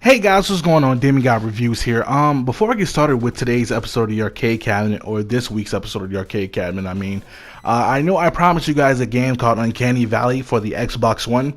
Hey guys, what's going on? DemiGodReviews here. Before I get started with today's episode of the Arcade Cabinet, or this week's episode of the Arcade Cabinet, I know I promised you guys a game called Uncanny Valley for the Xbox One.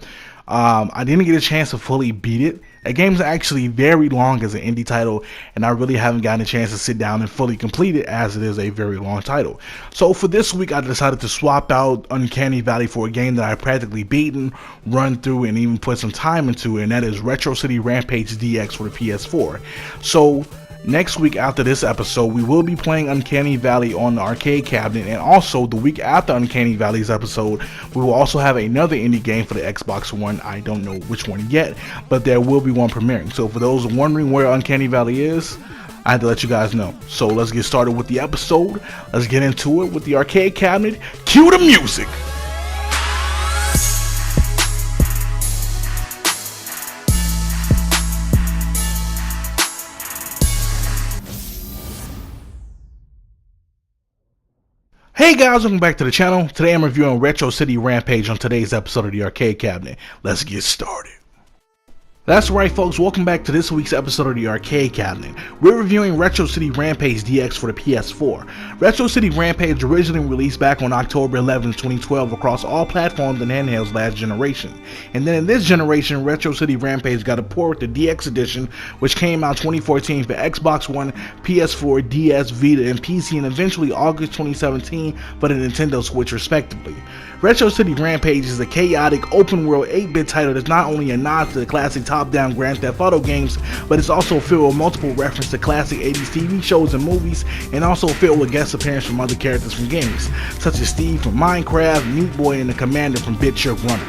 I didn't get a chance to fully beat it. That game's actually very long as an indie title, and I really haven't gotten a chance to sit down and fully complete it as it is a very long title. So for this week, I decided to swap out Uncanny Valley for a game that I've practically beaten, run through, and even put some time into, and that is Retro City Rampage DX for the PS4. So next week after this episode, we will be playing Uncanny Valley on the Arcade Cabinet, and also the week after Uncanny Valley's episode, we will also have another indie game for the Xbox One. I don't know which one yet, but there will be one premiering. So for those wondering where Uncanny Valley is, I had to let you guys know. So let's get started with the episode. Let's get into it with the Arcade Cabinet. Cue the music! Hey guys, welcome back to the channel. Today I'm reviewing Retro City Rampage on today's episode of the Arcade Cabinet. Let's get started. That's right folks, welcome back to this week's episode of the Arcade Cabinet. We're reviewing Retro City Rampage DX for the PS4. Retro City Rampage originally released back on October 11, 2012 across all platforms and handhelds last generation. And then in this generation, Retro City Rampage got a port with the DX edition, which came out 2014 for Xbox One, PS4, DS, Vita, and PC, and eventually August 2017 for the Nintendo Switch respectively. Retro City Rampage is a chaotic, open-world 8-bit title that's not only a nod to the classic top-down Grand Theft Auto games, but it's also filled with multiple references to classic 80s TV shows and movies, and also filled with guest appearances from other characters from games, such as Steve from Minecraft, Meat Boy, and the Commander from Bit.Trip Runner.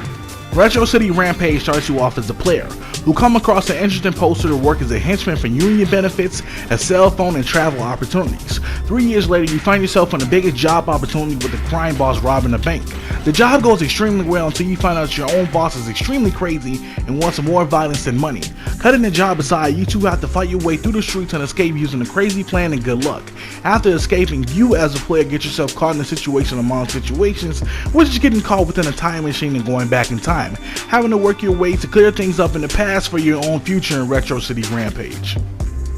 Retro City Rampage starts you off as a player who come across an interesting poster to work as a henchman for union benefits, a cell phone, and travel opportunities. 3 years later, you find yourself on the biggest job opportunity with the crime boss robbing a bank. The job goes extremely well until you find out your own boss is extremely crazy and wants more violence than money. Cutting the job aside, you two have to fight your way through the streets and escape using a crazy plan and good luck. After escaping, you as a player get yourself caught in a situation among situations, which is getting caught within a time machine and going back in time, having to work your way to clear things up in the past for your own future in Retro City Rampage.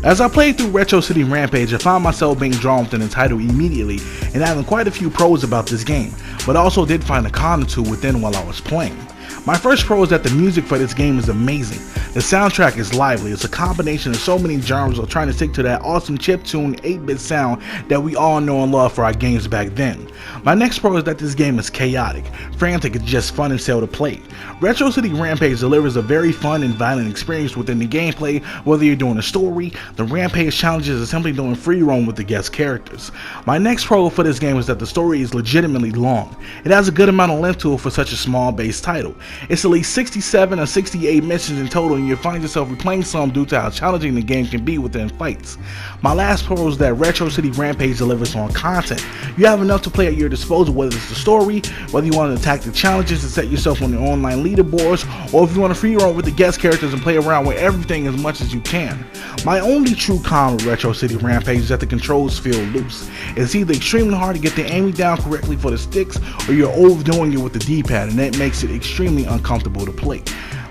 As I played through Retro City Rampage, I found myself being drawn within the title immediately and having quite a few pros about this game, but also did find a con or two within while I was playing. My first pro is that the music for this game is amazing. The soundtrack is lively. It's a combination of so many genres while trying to stick to that awesome chiptune 8-bit sound that we all know and love for our games back then. My next pro is that this game is chaotic, frantic, and just fun as hell to play. Retro City Rampage delivers a very fun and violent experience within the gameplay, whether you're doing a story, the Rampage challenges, or simply doing free roam with the guest characters. My next pro for this game is that the story is legitimately long. It has a good amount of length to it for such a small base title. It's at least 67 or 68 missions in total, and you'll find yourself replaying some due to how challenging the game can be within fights. My last pro is that Retro City Rampage delivers on content. You have enough to play at your disposal, whether it's the story, whether you want to attack the challenges and set yourself on the online leaderboards, or if you want to free roam with the guest characters and play around with everything as much as you can. My only true con with Retro City Rampage is that the controls feel loose. It's either extremely hard to get the aiming down correctly for the sticks, or you're overdoing it with the D-pad, and that makes it extremely uncomfortable to play.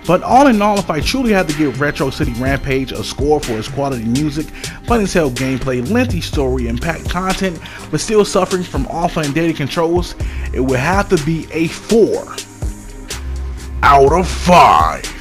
But all in all, if I truly had to give Retro City Rampage a score for its quality music, fun as hell gameplay, lengthy story, and packed content, but still suffering from awful and dated controls, it would have to be a 4 out of 5.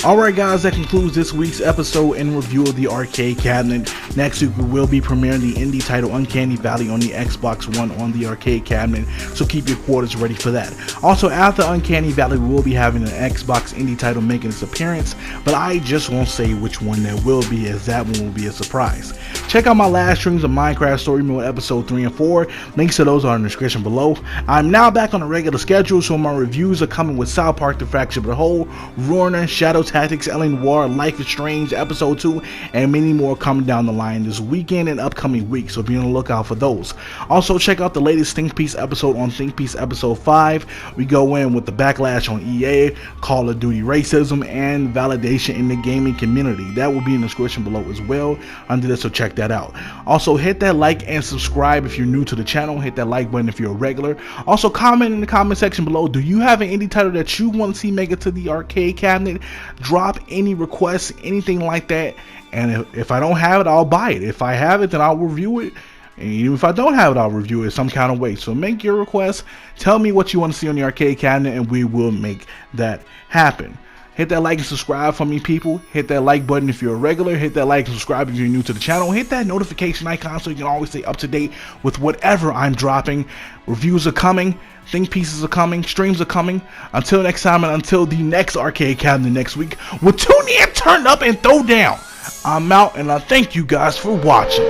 Alright guys, that concludes this week's episode and review of the Arcade Cabinet. Next week we will be premiering the indie title Uncanny Valley on the Xbox One on the Arcade Cabinet, so keep your quarters ready for that. Also, after Uncanny Valley we will be having an Xbox indie title making its appearance, but I just won't say which one that will be, as that one will be a surprise. Check out my last streams of Minecraft Story Mode episode 3 and 4, links to those are in the description below. I'm now back on a regular schedule, so my reviews are coming with South Park The Fracture of the Whole, Ruiner, Shadow Tactics, L.A. Noire, Life is Strange episode 2, and many more coming down the line online this weekend and upcoming week, so be on the lookout for those. Also, check out the latest Think Piece episode on Think Piece episode 5. We go in with the backlash on EA, Call of Duty racism, and validation in the gaming community. That will be in the description below as well under this, so check that out. Also, hit that like and subscribe if you're new to the channel. Hit that like button if you're a regular. Also, comment in the comment section below, do you have an indie title that you want to see make it to the arcade cabinet? Drop any requests, anything like that, and if I don't have it, I'll buy it. If I have it, then I'll review it, and even if I don't have it, I'll review it some kind of way. So make your requests, tell me what you want to see on the arcade cabinet, and we will make that happen. Hit that like and subscribe for me, people. Hit that like button if you're a regular. Hit that like and subscribe if you're new to the channel. Hit that notification icon so you can always stay up to date with whatever I'm dropping. Reviews are coming. Think pieces are coming. Streams are coming. Until next time, and until the next arcade cabinet next week, we'll tune in, turn up, and throw down. I'm out, and I thank you guys for watching.